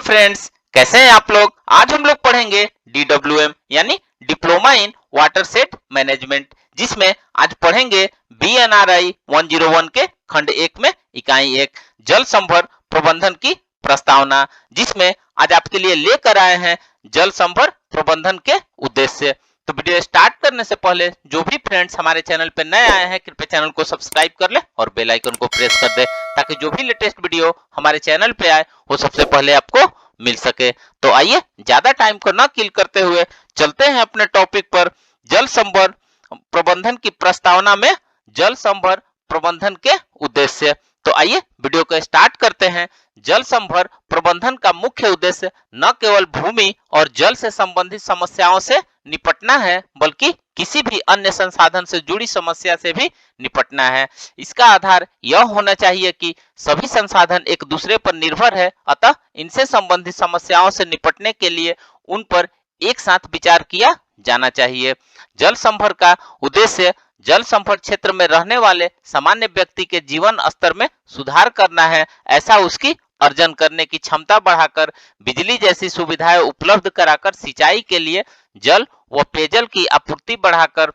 Friends, कैसे हैं आप लोग। आज हम लोग पढ़ेंगे DWM यानी diploma in water set management, जिसमें आज पढ़ेंगे BNRI 101 के खंड 1 में इकाई 1 जल संभर प्रबंधन की प्रस्तावना, जिसमें आज आपके लिए लेकर आए हैं जल संभर प्रबंधन के उद्देश्य। तो वीडियो स्टार्ट करने से पहले जो भी फ्रेंड्स हमारे चैनल पे नए आए हैं, कृपया चैनल को सब्सक्राइब कर ले और बेल आइकन को प्रेस कर दे, ताकि जो भी लेटेस्ट वीडियो हमारे चैनल पे आए वो सबसे पहले आपको मिल सके। तो आइए ज्यादा टाइम को ना किल करते हुए चलते हैं अपने टॉपिक पर। जल संभर प्रबंधन की प्रस्तावना में जल संभर प्रबंधन के उद्देश्य। तो आइए वीडियो को स्टार्ट करते हैं। जल संभर प्रबंधन का मुख्य उद्देश्य न केवल भूमि और जल से संबंधित समस्याओं से निपटना है, बल्कि किसी भी अन्य संसाधन से जुड़ी समस्या से भी निपटना है। इसका आधार यह होना चाहिए कि सभी संसाधन एक दूसरे पर निर्भर है, अतः इनसे संबंधित समस्याओं से निपटने के लिए उन पर एक साथ विचार किया जाना चाहिए। जल संभर का उद्देश्य जल संभर क्षेत्र में रहने वाले सामान्य व्यक्ति के जीवन स्तर में सुधार करना है। ऐसा उसकी अर्जन करने की क्षमता बढ़ाकर, बिजली जैसी सुविधाएं उपलब्ध कराकर, सिंचाई के लिए जल व पेयजल की आपूर्ति बढ़ाकर,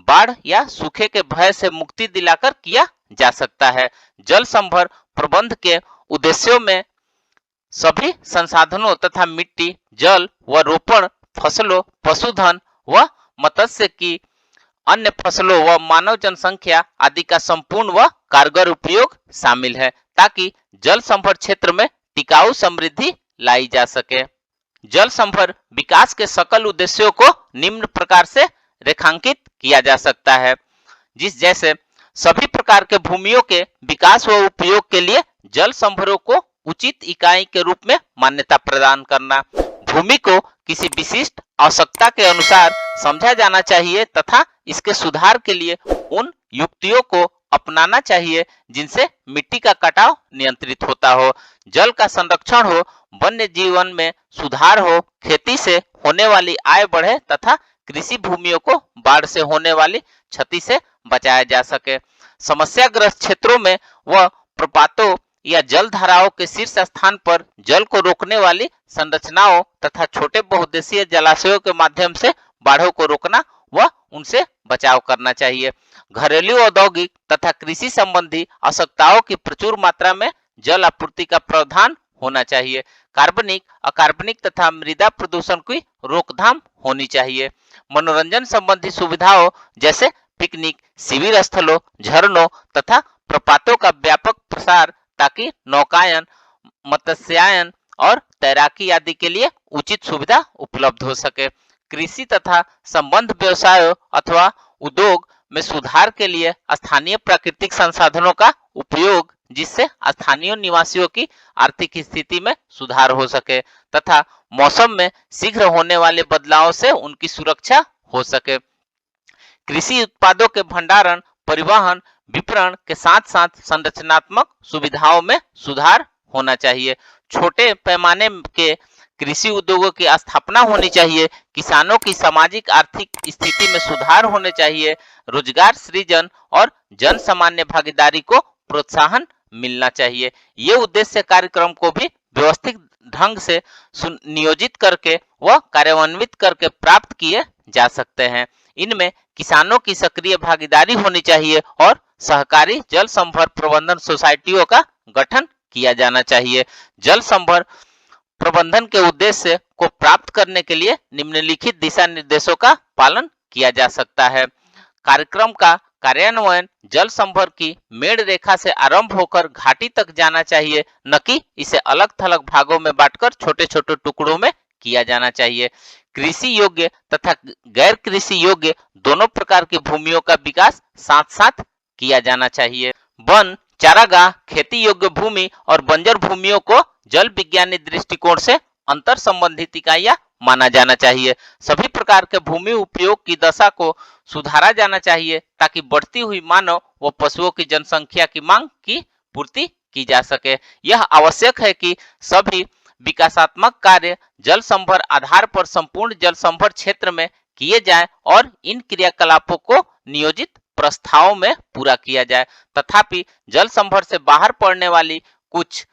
बाढ़ या सूखे के भय से मुक्ति दिलाकर किया जा सकता है। जल संभर प्रबंध के उद्देश्यों में सभी संसाधनों तथा मिट्टी, जल व रोपण, फसलों, पशुधन व मत्स्य की अन्य फसलों व मानव जनसंख्या आदि का संपूर्ण व कारगर उपयोग शामिल है, ताकि जल संभर क्षेत्र में टिकाऊ समृद्धि लाई जा सके। जल संभर विकास के सकल उद्देश्यों को निम्न प्रकार से रेखांकित किया जा सकता है, जैसे सभी प्रकार के भूमियों के विकास व उपयोग के लिए जल संभरों को उचित इकाई के रूप में मान्यता प्रदान करना, भूमि को किसी विशिष्ट आवश्यकता के अनुसार समझा जाना चाहिए तथा इसके सुधार के लिए उन युक्तियों को अपनाना चाहिए जिनसे मिट्टी का कटाव नियंत्रित होता हो, जल का संरक्षण हो, वन्य जीवन में सुधार हो, खेती से होने वाली आय बढ़े तथा कृषि भूमियों को बाढ़ से होने वाली क्षति से बचाया जा सके। समस्याग्रस्त क्षेत्रों में व प्रपातों या जल धाराओं के शीर्ष स्थान पर जल को रोकने वाली संरचनाओं तथा छोटे बहुउद्देशीय जलाशयों के माध्यम से बाढ़ों को रोकना व उनसे बचाव करना चाहिए। घरेलू, औद्योगिक तथा कृषि संबंधी आवश्यकताओं की प्रचुर मात्रा में जल आपूर्ति का प्रावधान होना चाहिए। कार्बनिक, अकार्बनिक तथा मृदा प्रदूषण की रोकथाम होनी चाहिए। मनोरंजन संबंधी सुविधाओं जैसे पिकनिक, शिविर स्थलों, झरनों तथा प्रपातों का व्यापक प्रसार, ताकि नौकायन, मत्स्यायन और तैराकी आदि के लिए उचित सुविधा उपलब्ध हो सके। कृषि तथा संबंध व्यवसायों अथवा उद्योग में सुधार के लिए स्थानीय प्राकृतिक संसाधनों का उपयोग, जिससे स्थानीय निवासियों की आर्थिक स्थिति में सुधार हो सके तथा मौसम में शीघ्र होने वाले बदलावों से उनकी सुरक्षा हो सके। कृषि उत्पादों के भंडारण, परिवहन, विपणन के साथ साथ संरचनात्मक सुविधाओं में सुधार होना चाहिए। छोटे पैमाने के कृषि उद्योगों की स्थापना होनी चाहिए। किसानों की सामाजिक आर्थिक स्थिति में सुधार होने चाहिए। रोजगार सृजन और जन सामान्य भागीदारी को प्रोत्साहन मिलना चाहिए। ये उद्देश्य कार्यक्रम को भी व्यवस्थित ढंग से नियोजित करके व कार्यान्वित करके प्राप्त किए जा सकते हैं। इनमें किसानों की सक्रिय भागीदारी होनी चाहिए और सहकारी जल संभर प्रबंधन सोसाइटियों का गठन किया जाना चाहिए। जल संभर प्रबंधन के उद्देश्य को प्राप्त करने के लिए निम्नलिखित दिशा निर्देशों का पालन किया जा सकता है। कार्यक्रम का कार्यान्वयन जल संभर की मेड़ रेखा से आरंभ होकर घाटी तक जाना चाहिए, न कि इसे अलग थलग भागों में बांटकर छोटे छोटे टुकड़ों में किया जाना चाहिए। कृषि योग्य तथा गैर कृषि योग्य दोनों प्रकार की भूमियों का विकास साथ साथ किया जाना चाहिए। वन, चारागाह, खेती योग्य भूमि और बंजर भूमियों को जल विज्ञानी दृष्टिकोण से अंतर संबंधित इकाइयां माना जाना चाहिए। सभी प्रकार के भूमि उपयोग की दशा को सुधारा जाना चाहिए, ताकि बढ़ती हुई मानव व पशुओं की जनसंख्या की मांग की पूर्ति की जा सके। यह आवश्यक है कि सभी विकासात्मक कार्य जल संभर आधार पर संपूर्ण जल संभर क्षेत्र में किए जाएं और इन क्रियाकलापों को नियोजित प्रस्थाओं में पूरा किया जाए। तथापि जल संभर से बाहर पड़ने वाली कुछ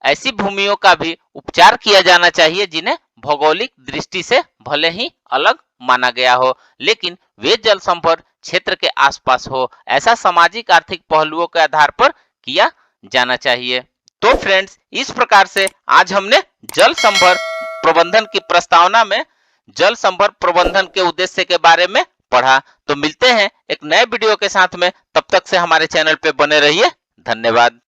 ऐसी भूमियों का भी उपचार किया जाना चाहिए जिन्हें भौगोलिक दृष्टि से भले ही अलग माना गया हो, लेकिन वे जल संभर क्षेत्र के आसपास हो। ऐसा सामाजिक आर्थिक पहलुओं के आधार पर किया जाना चाहिए। तो फ्रेंड्स, इस प्रकार से आज हमने जल संभर प्रबंधन की प्रस्तावना में जल संभर प्रबंधन के उद्देश्य के बारे में पढ़ा। तो मिलते हैं एक नए वीडियो के साथ में, तब तक से हमारे चैनल पे बने रहिए। धन्यवाद।